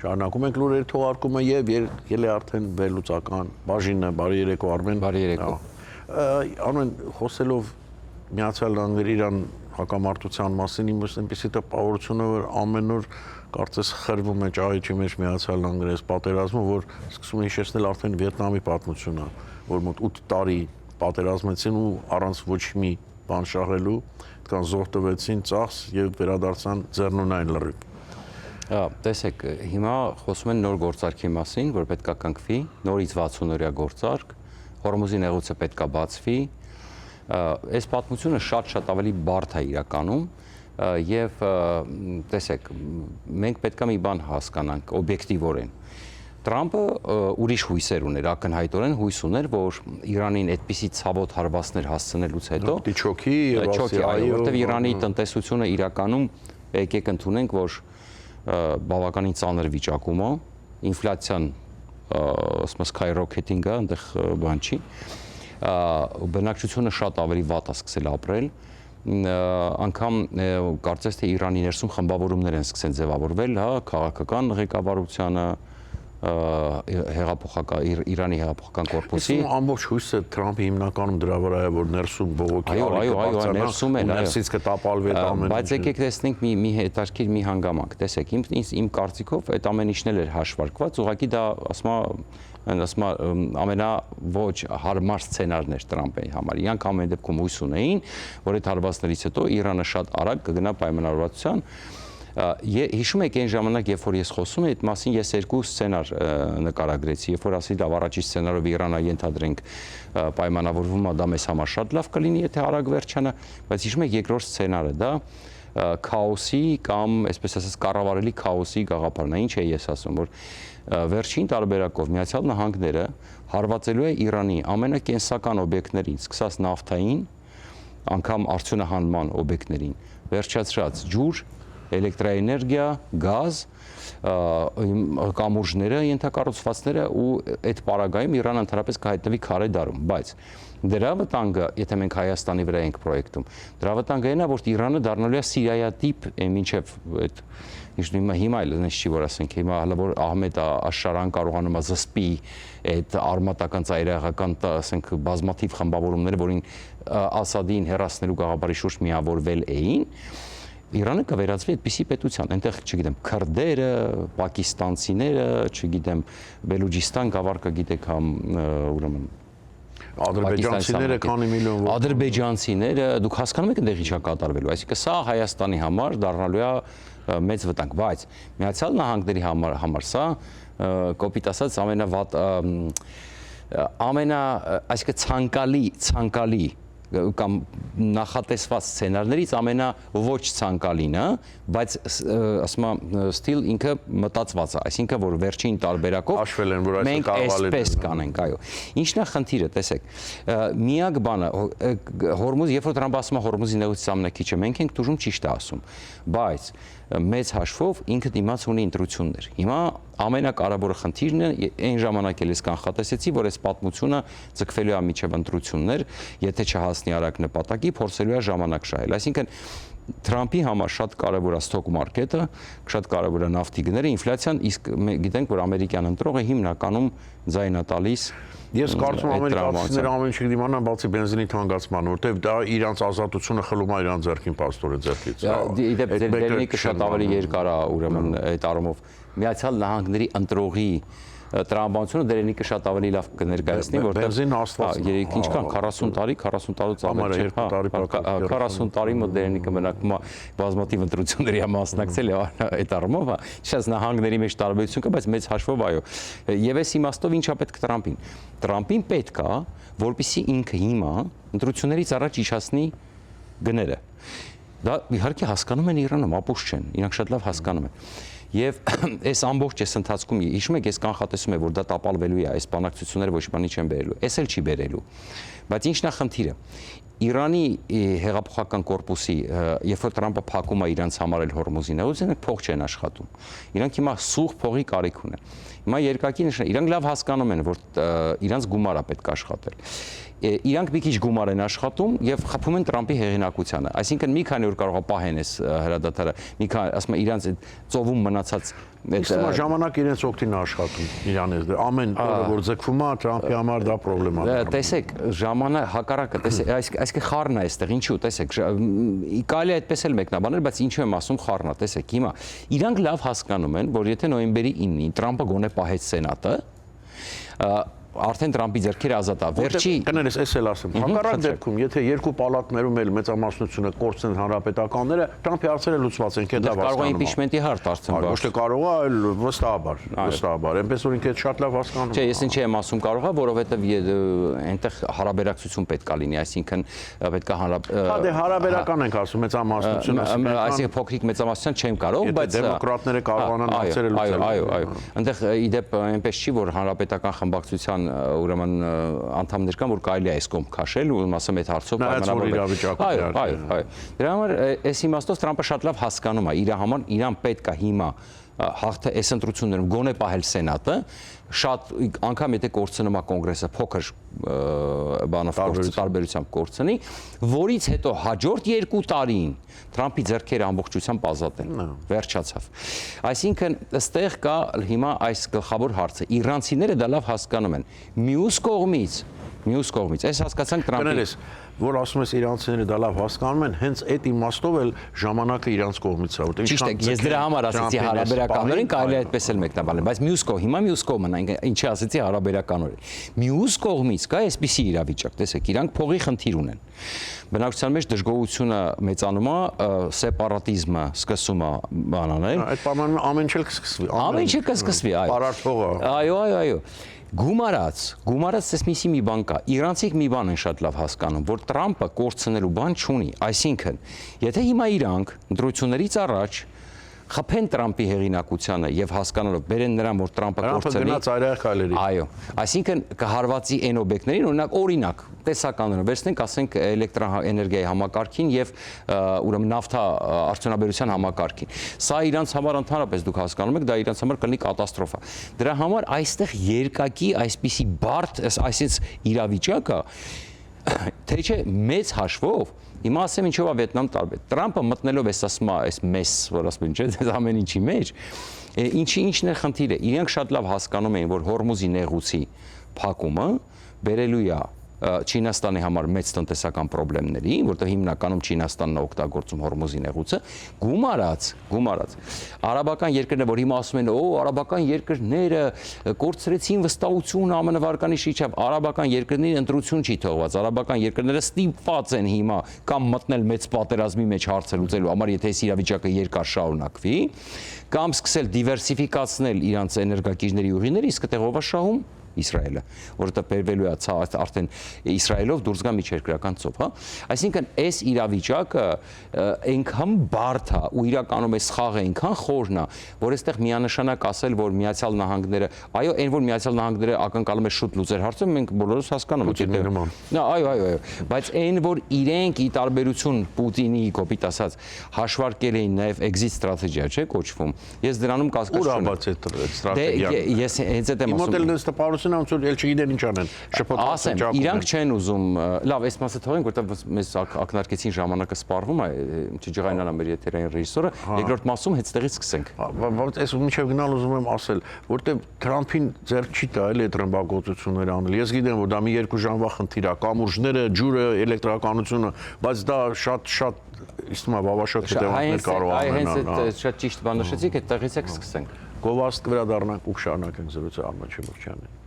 Շարունակում ենք լուրերի թողարկումը եւ եկել է արդեն վերլուծական բաժինը, բարի երեկո Արմեն։ Բարի երեկո։ Արմեն, խոսելով Միացյալ Նահանգների Իրան հակամարտության մասին, իմս այնպեսի տպավորություն է, որ ամեն օր կարծես խրվում է ճահիճի մեջ Միացյալ Նահանգների այս պատերազմը, որ սկսում է հիշեցնել արդեն Վիետնամի պատմությունը, որ մոտ 8 տարի պատերազմեցին ու առանց ոչ մի բան շահելու, այդքան զոհ տվեցին, ծախս եւ վերադարձան ձեռնունայն լրիվ։ Տեսեք, հիմա խոսում են նոր գործարքի մասին, որ պետք է կնքվի, նորից 60-օրյա գործարք, Հորմուզի նեղուցը պետք է բացվի։ Այս պատմությունը շատ ավելի բարդ է իրականում եւ տեսեք, մենք պետք է մի բան հասկանանք օբյեկտիվորեն։ Տրամպը ուրիշ հույսեր ուներ, ակնհայտորեն հույս ուներ, որ Իրանին այդպիսի ցավոտ հարվածներ հասցնելուց հետո դիչոքի եւ ասիայի, որտեղ Իրանի տնտեսությունը իրականում եկեք ընդունենք, որ բավականին ծանր վիճակում է, ինֆլյացիան ասում skyrocketing-ը, այնտեղ բան չի, բնակչությունը շատ ավելի վատ է սկսել ապրել, անգամ կարծես թե Իրանի ներսում խմբավորումներ են սկսել ձևավորվել, հա, քաղաքական ղեկավարությանը, Իրանի հեղափոխական կորպուսի ամբողջ հույսը Թրամփի հիմնականում դրա վրա է, որ ներսում բողոքի ներսում է, ներսից կտապալվի այդ ամենը։ Բայց եկեք տեսնենք մի հետաքրքիր մի հանգամանք, տեսեք, իմ կարծիքով այդ ամեն ինչն էլ էր հաշվարկված, ուղղակի դա ասում ամենա ոչ հարմար սցենարն էր Տրամփի համար։ Իրանք ամեն դեպքում հույս ունեին, որ այդ հարվածներից հետո Իրանը շատ արագ կգնա պայմանավորվածության։ Հիշում եք այն ժամանակ, երբ որ ես խոսում եմ, այդ մասին ես երկու սցենար նկարագրեցի, երբ որ ասի լավ, առաջի սցենարով Իրանը ենթադրենք պայմանավորվում է, դա մեզ համար շատ լավ կլինի, եթե արագ վերջանա, բայց հիշում եք երկրորդ սցենարը, դա քաոսի կամ այսպես ասած կառավարելի քաոսի գաղափարն է։ Ինչ է ես ասում, որ վերջին տարբերակով Միացյալ Նահանգները հարվածելու է Իրանի ամենակենսական օբյեկտներին, սկսած նավթային, անգամ արդյունահանման օբյեկտներին, վերջացրած ջուր, էլեկտրաէներգիա, գազ, կամուրջները, ենթակառուցվածքները ու այդ պարագայում Իրանը ընդհանրապես կհայտնվի քարե դարում, բայց դրա վտանգը, եթե մենք Հայաստանի վրա ենք պրոյեկտում, դրա վտանգը այն է, որ Իրանը դառնալու է Սիրիայատիպ, մինչև այդ հիմա էլ այնպես չի, որ ասենք հիմա հələ որ Ահմեդ Աշարան կարողանում է զսպի այդ արմատական ծայրահեղական, ասենք բազմաթիվ խմբավորումները, որին Ասադին հեռացնելու գաղափարի շուրջ միավորվել էին, Իրանը կվերածվի այդպիսի պետության, այնտեղ, չգիտեմ, քրդերը, պակիստանցիները, չգիտեմ, Բելուջիստան գավառքը գիտեք համ, ուրեմն ադրբեջանցիները քանի միլիոն ադրբեջանցիները, դուք հասկանում եք այնտեղ ինչա կատարվելու, այսինքն սա Հայաստանի համար դառնալու է մեծ վտանգ, բայց Միացյալ Նահանգների համար սա կոպիտ ասած այսինքն ցանկալի կամ նախատեսված սցենարներից ամենա ոչ ցանկալին է, բայց ասում եմ ստիլ ինքը մտածված է, այսինքն որ վերջին տարբերակով մենք այսպես կանենք, այո։ Ինչն է խնդիրը, տեսեք, միակ բանը Հորմուզ, երբ որ Տրամփը ասում է Հորմուզի նեղուցից ամենակիչը մենք ենք տուժում, ճիշտ է ասում, բայց մեծ հաշվով ինքը դիմաց ունի ընտրություններ։ Հիմա ամենակարևորը խնդիրն է, այն ժամանակ էլ ես կանխատեսեցի, որ այս պատմությունը ձգվելու է միջև ընտրություններ, եթե չհասնի արագ նպատակի, փորձելու է ժամանակ շահել։ Այսինքն Թրամփի համար շատ կարևոր է stock market-ը, շատ կարևոր է նավթի գները, ինֆլյացիան, իսկ գիտենք, որ ամերիկյան ընտրողը հիմնականում ձայն է տալիս։ Ես կարծում եմ ամերիկացիները ամեն ինչ կդիմանան բացի բենզինի թանկացման, որտեղ դա իրանց ազատությունը խլում է իրանց ձեռքին պաստորը ձեռքից։ Իդեպ դերնիկը շատ ավելի երկար է, ուրեմն այդ առումով Միացյալ Նահանգների ընտրողի տրամաբանությունը դերենիկը շատ ավելի լավ կներկայացնի, որտեղ բենզին հաստատ ինչքան 40 տարի, 40 տարուց ավելի չէ, 40 տարի մոտ դերենիկը մենակ բազմաթիվ ընտրությունների է մասնակցել այդ առումով, ինչպես նահանգների մեջ տարբերություն կա, բայց մեծ հաշվով այո։ Եվ այս իմաստով ինչա պետք Տրամփին։ Տրամփին պետք է, որպեսզի ինքը հիմա ընտրություններից առաջ իջացնի գները։ Դա իհարկե հասկանում են Իրանում, ապուշ չեն, իրանք շատ լավ հասկանում են։ Եվ այս ամբողջ այս ընթացքում հիշում եք, ես կանխատեսում եմ, որ դա տապալվելու է, այս բանակցությունները ոչ բանի չեն բերելու, այս էլ չի բերելու։ Բայց ինչն է խնդիրը։ Իրանի հեղափոխական կորպուսի, երբ որ Տրամփը փակում է իրանց համար էլ Հորմուզի նեղուցը, նրանք փող չեն աշխատում։ Իրանք հիմա սուղ փողի կարիք ունեն։ Հիմա երկակի նշան, իրանք լավ հասկանում են, որ իրանց գումար է պետք աշխատել։ Իրանք մի քիչ գումար են աշխատում եւ խփում են Տրամփի հեղինակությանը։ Այսինքն մի քանի օր կարող է պահեն այս հրադադարը, մի քանի, ասում եմ, իրանց այդ ծովում մնացած Իսկ ժամանակ իրենց օգտին աշխատում Իրանից, ամեն օրը որ ձգվում է Թրամփի համար դա պրոբլեմա է։ Տեսեք, ժամանակ հակառակը, տեսեք, այսինքն խառն է այստեղ, ինչու, տեսեք, կարելի է այդպես էլ մեկնաբանել, բայց ինչու եմ ասում խառն է, տեսեք, հիմա իրանք լավ հասկանում են, որ եթե նոյեմբերի 9-ին Թրամփը գոնե պահեց Սենատը, արդեն Թրամփի ձեռքերը ազատ է։ Վերջի կներես, էս էլ ասեմ։ Հակառակ դեպքում, եթե երկու պալատներում էլ մեծամասնությունը կորցնեն հանրապետականները, Թրամփի հարցերը լուծված են, դա կարող է իմպիչմենտի հարց դարձնել։ Ոչ թե կարող է, այլ վստահաբար։ Այնպես որ ինքը շատ լավ հասկանում է։ Չէ, ես ինչի եմ ասում կարող է, որովհետև այնտեղ հարաբերակցություն պետք է լինի, այսինքն պետք է Դե հարաբերական ենք ասում, մեծամասնությունը։ Այսինքն փոքրիկ մեծամասնության չեմ կարող, բայց դեմոկրատները կարողանան հարցերը լուծել։ Այո։ Այնտեղ իդեպ այնպես չի, որ հանրապետական խմբակցության ուրեմն անդամներ կան, որ կարելի է այս կողմ քաշել ու ասեմ այդ հարցով պայմանավորվել։ Այո։ Դրա համար այս իմաստով Թրամփը շատ լավ հասկանում է, իր համար իրան պետք է հիմա հաղթը այս ընտրություններում գոնե պահել Սենատը, շատ անգամ եթե կորցնում է կոնգրեսը փոքր բանով տարբերությամբ կորցնի, որից հետո հաջորդ 2 տարին Թրամփի ձեռքերը ամբողջությամբ ազատ են, վերջացավ։ Այսինքն ըստեղ կա հիմա այս գլխավոր հարցը, իրանցիները դա լավ հասկանում են։ Մյուս կողմից, այս հասկացանք Թրամփի որ ասում ես իրանցիները դա լավ հասկանում են, հենց այդ իմաստով էլ ժամանակը իրանց կողմից է, որտեղ ճիշտ է, ես դրա համար ասեցի հարաբերականորեն կարելի է այդպես էլ մեկնաբանել, բայց մյուս կողմն ինչի ասեցի հարաբերականորեն։ Մյուս կողմից կա այսպիսի իրավիճակ, տեսեք, իրանք փողի խնդիր ունեն։ Բնակչության մեջ դժգոհությունը մեծանում է, սեպարատիզմը սկսում է բանանել։ Այդ պայմաններում ամեն ինչ էլ կսկսվի։ Ամեն ինչ կսկսվի, այո։ Պարարտվողը։ Այո։ Գումարած էս մի բան կա։ Իրանցիք մի բան են շատ լավ հասկանում, որ Թրամփը կորցնելու բան չունի, այսինքն, եթե հիմա իրանք ընտրություններից առաջ խփեն Թրամփի հեղինակությանը եւ հասկանալով բերեն նրան, որ Թրամփը կորցնի։ Գնաց այրայր քայլերի։ Այո, այսինքն կհարվածի այն օբյեկտներին, օրինակ, տեսականորեն վերցնենք, ասենք էլեկտրաէներգիայի համակարգին եւ ուրեմն նավթա արդյունաբերության համակարգին։ Սա իրանց համար ընդհանրապես դուք հասկանում եք, դա իրանց համար կլինի կատաստրոֆա։ Դրա համար այստեղ երկակի այսպիսի բարդ, այսինքն իրավիճակը, թե չէ մեծ հաշվով Հիմա ասեմ ինչով է Վիետնամ տարբեր։ Թրամփը մտնելով այս մեզ, որ ասում են, չէ, ամեն ինչի մեջ, ինչն է խնդիրը։ Իրենք շատ լավ հասկանում էին, որ Հորմուզի նեղուցի փակումը բերելու է Չինաստանի համար մեծ տնտեսական խնդիրների, որտեղ հիմնականում Չինաստանն է օգտագործում Հորմուզի նեղուցը, գումարած։ Արաբական երկրները, որ հիմա ասում են, արաբական երկրները կորցրեցին վստահությունը ԱՄՆ վարկանիշի չափ, արաբական երկրների ընտրություն չի թողված, արաբական երկրները ստիպված են հիմա կամ մտնել մեծ պատերազմի մեջ հարցը լուծելու համար, եթե այս իրավիճակը երկար շարունակվի, կամ սկսել դիվերսիֆիկացնել իրանց էներգակիրների ուղիները, իսկ այդտեղ ով է շահում Իսրայելը, որովհետև բերվելու է արդեն Իսրայելով դուրս գա միջերկրական ծով, հա։ Այսինքն այս իրավիճակը այնքան բարդ է ու իրականում այս խաղը այնքան խորն է, որ այստեղ միանշանակ ասել, որ Միացյալ Նահանգները, այո, այն որ Միացյալ Նահանգները ակնկալում է շուտ լուծել հարցը, մենք բոլորս հասկանում ենք։ Այո, բայց այն որ իրենք ի տարբերություն Պուտինի կոպիտ ասած հաշվարկել էին նաև exit strategy, չէ՞ կոչվում։ Ես դրանում կասկած չունեմ։ Ես հենց այդ եմ ոնց որ ել չգիտեն ինչ անեն, շփոթված են։ Իրանք չեն ուզում, լավ, այս մասը թողենք, որտեղ մեզ ակնարկեցին ժամանակը սպառվում է, չջղայնանա մեր եթերային ռեժիսորը, երկրորդ մասում հետստեղից սկսենք։ Բայց այս մինչև գնալ ուզում եմ ասել, որտեղ Թրամփին ձեռք չի տա այդ ռմբակոծությունները անել։ Ես գիտեմ, որ դա մի 2 ժամվա խնդիր է, կամուրջները, ջուրը, էլեկտրականությունը, բայց դա շատ իստում է բավարար հետևանքներ կարող անենալ։ Հենց այդ շատ ճիշտ բան նշեցիք, այդտեղից է սկսենք։ Գովաստ վերադառնանք ու շարունակենք զրույցը Արմեն Չեմուրչյանին։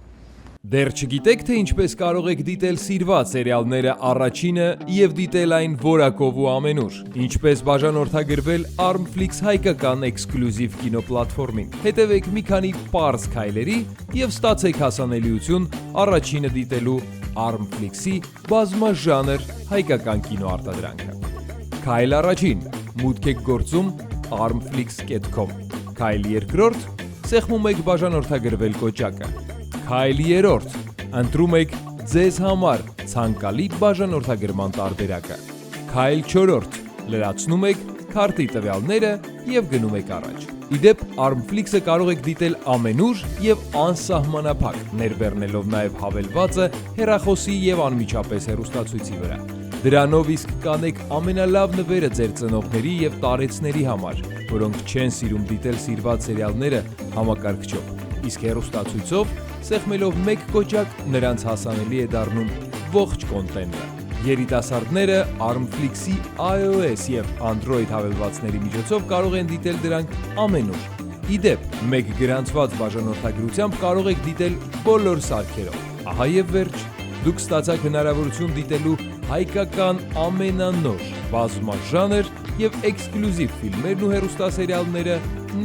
Դեռ չգիտեք, թե ինչպես կարող եք դիտել սիրված սերիալները առաջինը եւ դիտել այն որակով ու ամենուր։ Ինչպես բաժանորդագրվել Armflix հայկական էքսկլյուզիվ կինոպլատֆորմին։ Հետևեք մի քանի պարզ քայլերի եւ ստացեք հասանելիություն առաջինը դիտելու Armflix-ի բազմաժանր հայկական կինոարտադրանքը։ Քայլ առաջին՝ մուտք եք գործում armflix.com։ Քայլ երկրորդ՝ սեղմում եք բաժանորդագրվել կոճակը։ Քայլ երրորդ՝ ընտրում եք ձեզ համար ցանկալի բաժանորդագրման տարբերակը։ Քայլ չորրորդ՝ լրացնում եք քարտի տվյալները եւ գնում եք առաջ։ Իդեպ Armflix-ը կարող եք դիտել ամենուր եւ անսահմանափակ, ներբեռնելով նաեւ հավելվածը հեռախոսի եւ անմիջապես հեռուստացույցի վրա։ Դրանով իսկ կանեք ամենալավ նվերը ձեր ծնողների եւ տարեցների համար, որոնք չեն սիրում դիտել սիրված սերիալները համակարգչով։ Իսկ հեռուստացույցով, սեղմելով մեկ կոճակ, նրանց հասանելի է դառնում ողջ կոնտենտը։ Երիտասարդները Armflix-ի iOS եւ Android հավելվածների միջոցով կարող են դիտել դրանք ամենուր։ Իդեպ, մեկ գրանցված բաժանորդագրությամբ կարող եք դիտել բոլոր սարքերով։ Ահա եւ վերջ, դուք ստացաք հնարավորություն դիտելու հայկական ամենանոր բազմաժանր եւ էքսկլյուզիվ ֆիլմերն ու հեռուստասերիալները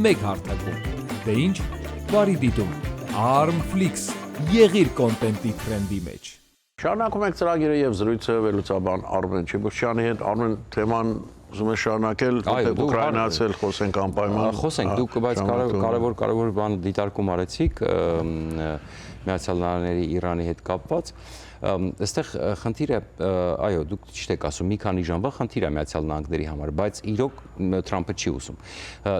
մեկ հարթակում։ Դե ինչ, բարի դիտում։ Armflix, եղիր կոնտենտի տրենդի մեջ։ Շարունակում ենք ծրագիրը եւ զրույցը վերլուծաբան Արմեն Չիբուշյանի հետ։ Արմեն, թեման ուզում ես շարունակել, որտեղ ուկրաինացել խոսենք անպայման։ Խոսենք, դուք բայց կարևոր բան դիտարկում արեցիք Միացյալ Նահանգների Իրանի հետ կապված։ Այստեղ խնդիրը, այո, դուք ճիշտ եք ասում, մի քանի ժամվա խնդիր է Միացյալ Նահանգների համար, բայց իրոք Թրամփը չի ուզում։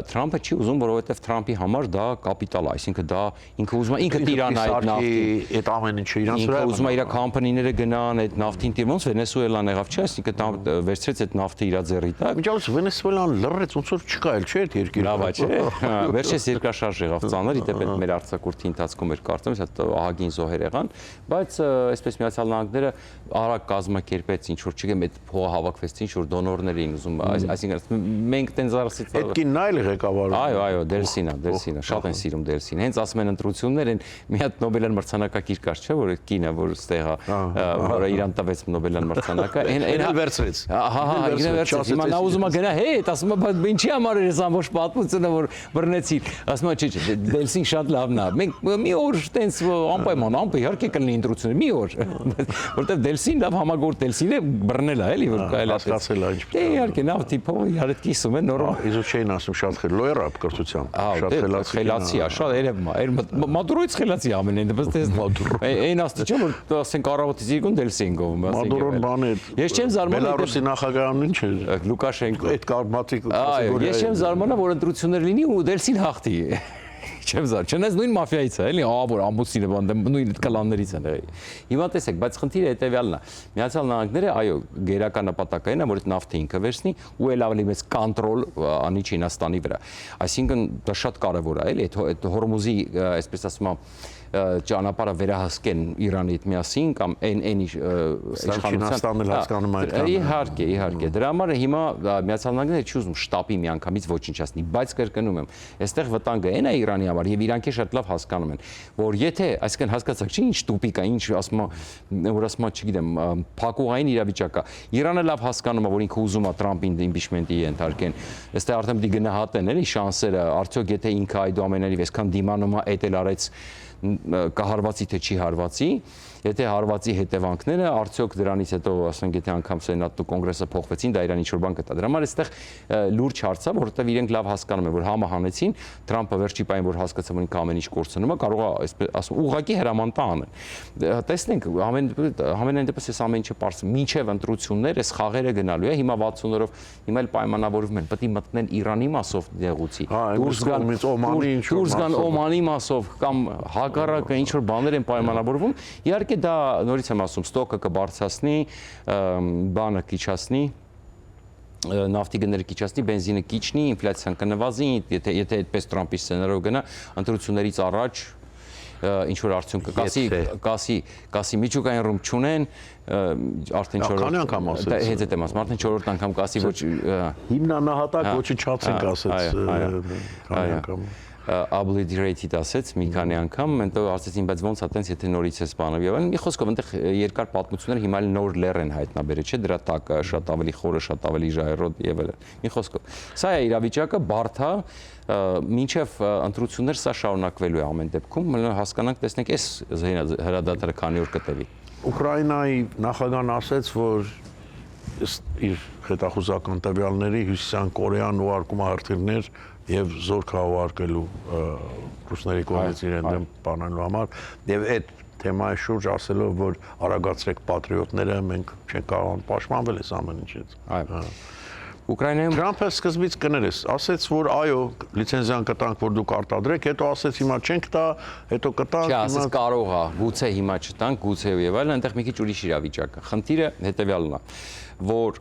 Թրամփը չի ուզում, որովհետև Թրամփի համար դա կապիտալ է, այսինքն դա ինքը ուզում է ինքը տիրան այդ նավթի, այդ ամեն ինչը իրանց վրա ինքը ուզում է իր կամպանիները գնան այդ նավթին տիրում, ոնց Վենեսուելան եղավ, չէ՞, այսինքն վերցրեց այդ նավթը իր ձեռի տակ։ Միջավայր Վենեսուելան լռեց, ոնց որ չկա էլ, չէ՞, այդ երկիրը։ Լավ է, չէ՞։ Վերջերս երկրաշարժ եղավ ծանր, իդեպ այդ մեր արձակուրդի ընթացքում էր կարծում, այդ ահագին զոհեր եղան, բայց այսպես Միացյալ Նահանգները արագ կազմակերպեց ինչ որ չգիտեմ այդ փողը հավաքվեց ինչ որ դոնորներ էին ուզում այսինքն մենք տենց արսից այդ կինն այլ ղեկավարում այո Դելսինա շատ են սիրում Դելսին հենց ասում են ընտրություններ են մի հատ Նոբելյան մրցանակակիր կար չէ որ այդ կինը որ ստեղ որը իրան տվեց Նոբելյան մրցանակը այն վերցրեց ինքն վերցրեց հիմա նա ուզում է գնա հետ ասում է բայց ինչի համար էր ամբողջ պատմությունը որ բռնեցի ասում է չէ Դելսին շատ լավն է մենք մի օր տենց անպայման իհարկե կլինի ընտրություններ մի օր որտեվ Դելսին լավ համագործ Դելսին է բռնել է էլի որ կարելի է հասկացել է ինչպես դե իհարկե լավ տիպով իհարկե կիսում է նորմալ իզուր չէին ասում շատ լոյեր է կրթությամբ շատ խելացի է շատ երևում է Մադուրոից խելացի ամենայն դեպս այն աստիճան որ ասենք առավոտից իկուն Դելսին գովում Մադուրոն բան է ես չեմ զարմանում Բելարուսի նախագահն ինչ է Լուկաշենկո այդ կարմատիկ այո ես չեմ զարմանում որ ընտրություններ լինի ու Դելսին հաղթի չեմ զար, չնայած նույն մաֆիայից է, էլի, որ ամուսինը բան նույն կլաններից են եղել։ Հիմա տեսեք, բայց խնդիրը հետևյալն է։ Միացյալ Նահանգները, այո, գերական նպատակային է, որ այդ նավթը ինքը վերցնի ու էլ ավելի մեծ կոնտրոլ անի Չինաստանի վրա։ Այսինքն դա շատ կարևոր է, էլի, այդ Հորմուզի, այսպես ասում եմ, ճանապարհը վերահսկեն Իրանի հետ միասին կամ այն Չինաստանն էլ հասկանում է այդ իհարկե դրա համար հիմա Միացյալ Նահանգները չի ուզում շտապի միանգամից ոչնչացնի բայց կրկնում եմ այստեղ վտանգը այն է Իրանի համար եւ իրանք շատ լավ հասկանում են որ եթե այսինքն հասկացաք չի ինչ տուպիկ է ինչ ասում որ ասում չգիտեմ փակուղային իրավիճակ է Իրանը լավ հասկանում է որ ինքը ուզում է Թրամփին իմպիչմենտի ենթարկեն այստեղ արդեն պիտի գնահատեն էլի շանսերը արդյոք եթե ինքը այդուամենայնիվ այսքան դիմանում է էդ էլ արեց կհարվածի թե չի հարվածի եթե հարվածի հետևանքները արդյոք դրանից հետո ասենք եթե անգամ սենատն ու կոնգրեսը փոխվեցին դա իրան ինչ-որ բան կտա դրա համար այստեղ լուրջ հարց է որովհետև իրենք լավ հասկանում են որ համը հանեցին Թրամփը վերջի պահին որ հասկացավ որ ինքը ամեն ինչ կորցնում է կարող է այսպես ասում ուղղակի հրամանտա անեն տեսնենք ամենայն դեպս այս ամեն ինչը պարզ մինչև ընտրություններ այս խաղերը գնալու է հիմա 60 օրով հիմա էլ պայմանավորվում են պետք է մտնեն Իրանի մասով դեղուցի դուրս գան Օմանի մասով կամ հակառակը ինչ որ բաներ են պայմանավորվում իհարկե դա նորից եմ ասում ստոկը կբարձրացնի բանը կիչացնի նավթի գները կիչացնի բենզինը կիչնի ինֆլյացիան կնվազի եթե այդպես Թրամփի սցենարով գնա ընտրություններից առաջ ինչ որ արդյունք կասի միջուկային ռում չունեն արդեն 4-րդ անգամ ասեց հետ եմ ասում արդեն 4-րդ անգամ կասի ոչ հիմնանահատակ ոչնչացենք ասեց քանի անգամ obliterated ասեց մի քանի անգամ այնտեղ ասեցին բայց ոնց է տենց եթե նորից է սպանով եւ այլն մի խոսքով այնտեղ երկար պատմություններ հիմա էլ նոր լեռ են հայտնաբերել չէ դրա տակ շատ ավելի խորը շատ ավելի ժայռոտ եւ այլն մի խոսքով սա է իրավիճակը բարդ է մինչև ընտրություններ սա շարունակվելու է ամեն դեպքում հասկանանք տեսնենք այս հրադադարը քանի օր կտևի Ուկրաինայի նախագահն ասեց որ իր հետախուզական տվյալների Հյուսիսային Կորեան ուղարկում է հրթիռներ եւ զորք հավաքելու ռուսների կողմից իրեն դեմ բանալու համար եւ այդ թեմայի շուրջ ասելով որ արագացրեք պատրիոտները մենք չենք կարող պաշտպանվել այս ամեն ինչից Ուկրաինայում Թրամփը սկզբից կներես, ասեց, որ այո, լիցենզիան կտանք, որ դուք արտադրեք, հետո ասեց հիմա չենք տա, հետո կտանք, Չէ, ասես կարող է, գուցե հիմա չտանք, գուցե եւ այլն, այնտեղ մի քիչ ուրիշ իրավիճակ է։ Խնդիրը հետեւյալն է, որ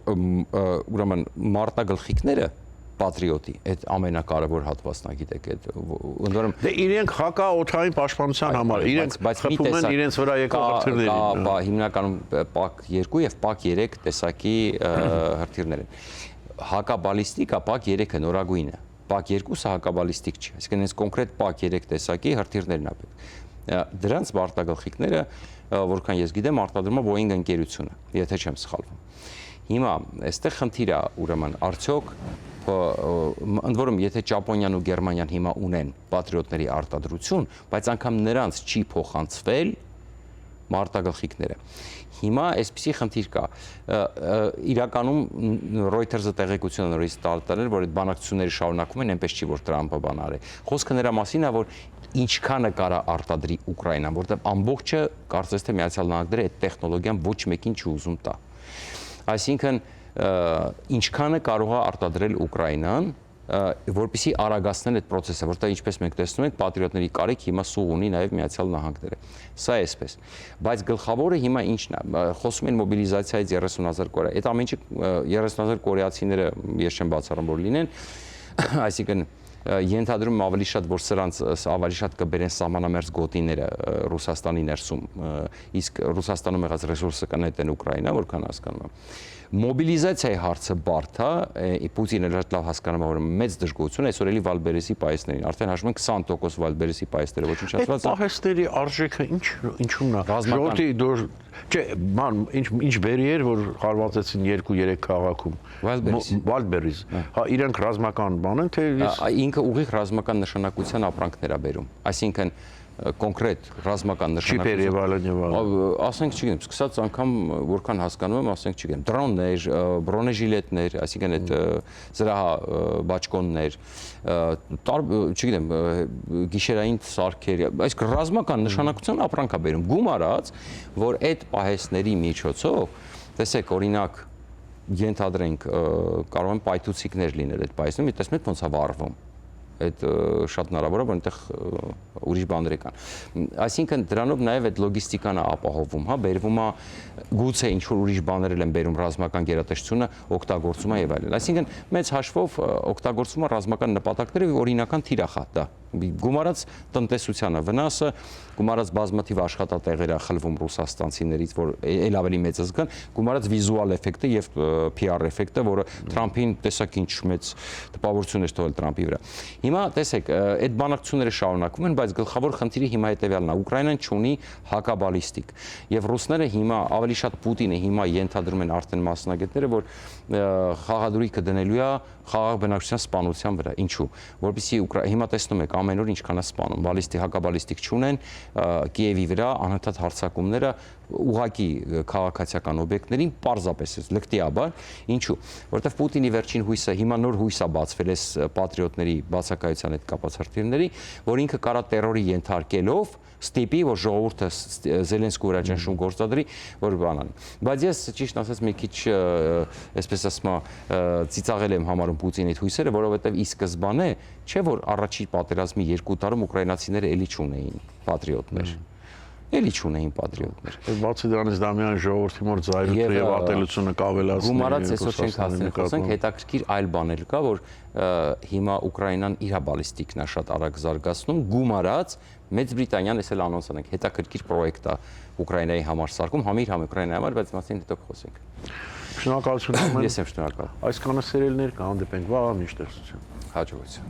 ուրեմն մարտագլխիկները պատրիոտի, այդ ամենակարևոր հատվածն է, գիտեք, այդ ընդորում դե իրենք հակաօթային պաշտպանության համար, իրենք խփում են իրենց վրա եկող հրթիռներին։ Կա հիմնականում PAK 2 եւ PAK 3 տեսակի հրթիռներ են։ Հակաբալիստիկա PAK 3-ը նորագույնը, PAK 2-ը հակաբալիստիկ չի, այսինքն այս կոնկրետ PAK 3 տեսակի հրթիռներն է։ Դրանց մարտագլխիկները, որքան ես գիտեմ, արտադրում է Boeing ընկերությունը, եթե չեմ սխալվում։ Հիմա այստեղ խնդիր է, ուրեմն, արդյոք ընդ որում, եթե Ճապոնիան ու Գերմանիան հիմա ունեն պատրիոտների արտադրություն, բայց անգամ նրանց չի փոխանցվել մարտագլխիկները։ Հիմա այսպիսի խնդիր կա։ Իրականում Reuters-ը տեղեկություն նորից տարել, որ այդ բանակցությունները շարունակվում են, այնպես չի, որ Թրամփը բան արի։ Խոսքը նրա մասին է, որ ինչքանը կարա արտադրի Ուկրաինան, որտեղ ամբողջը կարծես թե Միացյալ Նահանգները այդ տեխնոլոգիան ոչ մեկին չի ուզում տա։ Այսինքն ինչքանը կարող է արտադրել Ուկրաինան, որպեսզի արագացնել այդ process-ը, որտեղ ինչպես մենք տեսնում ենք, պատրիոտների կարիք հիմա սուղ ունի նաև Միացյալ Նահանգները։ Սա է այսպես։ Բայց գլխավորը հիմա ինչն է, խոսում են մոբիլիզացիայից 30,000 կորեա։ Այդ ամենը 30,000 կորեացիները ես չեմ բացառում, որ լինեն, այսինքն ենթադրում ավելի շատ, որ սրանց ավելի շատ կբերեն սահմանամերձ գոտիները Ռուսաստանի ներսում, իսկ Ռուսաստանում եղած ռեսուրսը կանետեն Ուկրաինա, որքան հասկանում եմ։ Մոբիլիզացիայի հարցը բարդ է, Պուտինը շատ լավ հասկանում է, որ մեծ դժգոհություն այսօր էլի Վալբերեսի պայեսներին, արդեն հաշվում են 20% Վալբերեսի պայեսները ոչնչացված են։ Այդ պահեստերի արժեքը ինչու՞մն է։ Ժողովրդի դոր, չէ, ման ինչ բերի էր, որ հարվածեցին 2-3 քաղաքում։ Վալբերես։ Հա, իրենք ռազմական բան են, թե ինքը ուղիղ ռազմական նշանակության ապրանքներ է բերում։ Այսինքն կոնկրետ ռազմական նշանակություն, ասենք, չգիտեմ, սկսած անգամ որքան հասկանում եմ, ասենք, չգիտեմ, դրոններ, բրոնեժիլետներ, այսինքն այդ զրահաբաճկոններ, չգիտեմ, գիշերային սարքեր, այսինքն ռազմական նշանակության ապրանք է բերում, գումարած, որ այդ պահեստների միջոցով, տեսեք, օրինակ, ենթադրենք, կարող են պայթուցիկներ լինել այդ պահեստում, տեսնում եք ոնց է վառվում։ Այդ շատ հնարավոր է, որ այնտեղ ուրիշ բաներ կան։ Այսինքն դրանով նաև այդ լոգիստիկան է ապահովում, հա, բերվում է գուցե ինչ որ ուրիշ բաներ են բերում ռազմական գերատեսչությունը, օգտագործում է եւ այլն։ Այսինքն մեծ հաշվով օգտագործում է ռազմական նպատակները եւ օրինական թիրախ է դա։ Գումարած տնտեսությանը վնասը, գումարած բազմաթիվ աշխատատեղեր է խլվում ռուսաստանցիներից, որ ել ավելի մեծ զգան, գումարած վիզուալ էֆեկտը եւ PR էֆեկտը, որը Թրամփին տեսակ ինչ մեծ տպավորություն է թողել Թրամփի վրա։ Հիմա տեսեք, այդ բանակցությունները շարունակվում են, բայց գլխավոր խնդիրը հիմա հետեւյալն է. Ուկրաինան չունի հակաբալիստիկ եւ ռուսները հիմա ավելի շատ Պուտինը հիմա ենթադրում են արդեն մասնագետները, որ խաղադրույքը դնելու է խաղաղ բնակչության սպանության վրա։ Ինչու՞։ Որպեսզի հիմա տեսնում եք ամեն օր ինչքան է սպանում, բալիստիկ, հակաբալիստիկ չունեն, Կիևի վրա անընդհատ հարձակումները ուղակի քաղաքացիական օբյեկտներին պարզապես լկտիաբար, ինչու՞։ Որովհետև Պուտինի վերջին հույսը, հիմա նոր հույս է բացվել այս պատրիոտների բացակայության հետ կապված հրթիռների, որ ինքը կարա տերորի ենթարկելով ստիպի, որ ժողովուրդը Զելենսկու վրա ճնշում գործադրի, որ բանան։ Բայց ես ճիշտ ասած մի քիչ, այսպես ասում, ծիծաղել եմ համարում Պուտինի այդ հույսերը, որովհետև ի սկզբանե չէ որ առաջին պատերազմի 2 տարում ուկրաինացիները էլի չունեին պատրիոտներ։ Էլի չունեին պատրիոտներ։ Բացի դրանից դա միայն ժողովրդի մոտ զայրույթը եւ ատելությունը կավելացնի։ Գումարած այսօր չենք հասցնի խոսենք, հետաքրքիր այլ բաներ կա, որ հիմա Ուկրաինան իր բալիստիկն է շատ արագ զարգացնում, գումարած Մեծ Բրիտանիան էս էլ անոնս անենք, հետաքրքիր պրոյեկտ է Ուկրաինայի համար սարքում, համիր Ուկրաինայի համար, բայց մասին հետո խոսենք։ Շնորհակալություն։ Ես եմ շնորհակալ։ Այսքանը սերելներ կհանդիպենք վաղ, միշտ տեսություն։ Հաջողություն։